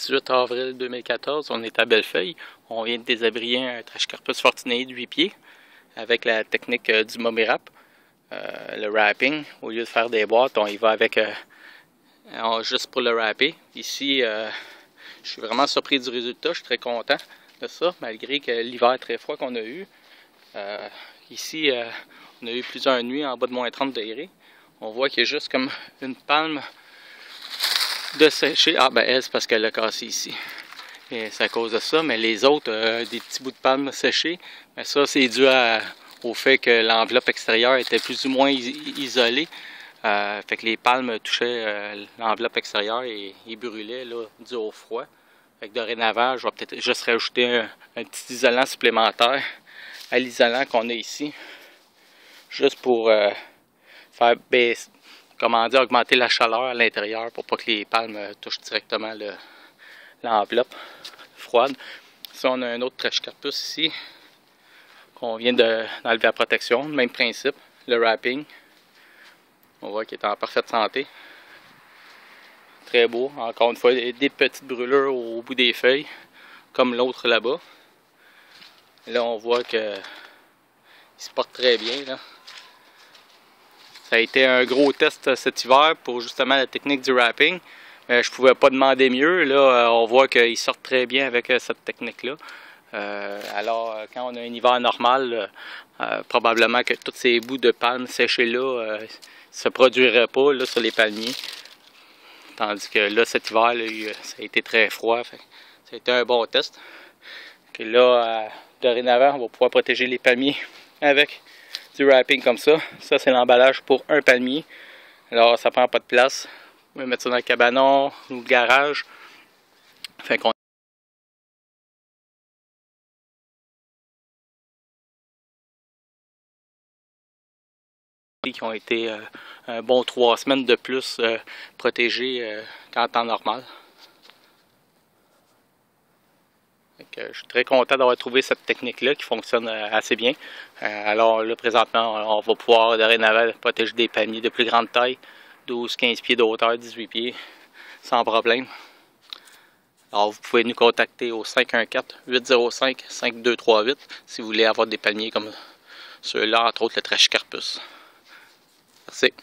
18 avril 2014, on est à Bellefeuille. On vient de désabrier un Trachycarpus fortunei de 8 pieds avec la technique du mummy wrap, le wrapping. Au lieu de faire des boîtes, on y va avec juste pour le wrapper. Ici, je suis vraiment surpris du résultat, je suis très content de ça, malgré que l'hiver très froid qu'on a eu. Ici, on a eu plusieurs nuits en bas de moins 30 degrés. On voit qu'il y a juste comme une palme de sécher. Ah ben elle, c'est parce qu'elle a cassé ici. Et c'est à cause de ça, mais les autres, des petits bouts de palme séchés, mais ça c'est dû au fait que l'enveloppe extérieure était plus ou moins isolée. Fait que les palmes touchaient l'enveloppe extérieure et brûlaient là, dû au froid. Fait que dorénavant, je vais peut-être juste rajouter un petit isolant supplémentaire à l'isolant qu'on a ici. Juste pour faire baisser, comment dire, augmenter la chaleur à l'intérieur pour pas que les palmes touchent directement l'enveloppe froide. Ici, on a un autre Trachycarpus ici qu'on vient d'enlever la protection. Même principe, le wrapping. On voit qu'il est en parfaite santé. Très beau. Encore une fois, des petites brûlures au bout des feuilles, comme l'autre là-bas. Là, on voit qu'il se porte très bien, là. Ça a été un gros test cet hiver pour justement la technique du wrapping. Je ne pouvais pas demander mieux. Là, on voit qu'ils sortent très bien avec cette technique-là. Alors, quand on a un hiver normal, probablement que tous ces bouts de palmes séchés-là ne se produiraient pas là, sur les palmiers. Tandis que là, cet hiver, là, ça a été très froid. Ça a été un bon test. Et là, dorénavant, on va pouvoir protéger les palmiers avec du wrapping comme ça. Ça, c'est l'emballage pour un palmier. Alors, ça prend pas de place. On va mettre ça dans le cabanon ou le garage. Fait qu'on qui ont été un bon 3 semaines de plus protégés qu'en temps normal. Je suis très content d'avoir trouvé cette technique-là qui fonctionne assez bien. Alors là, présentement, on va pouvoir dorénavant protéger des palmiers de plus grande taille, 12-15 pieds de hauteur, 18 pieds, sans problème. Alors vous pouvez nous contacter au 514-805-5238 si vous voulez avoir des palmiers comme ceux-là, entre autres le Trachycarpus. Merci.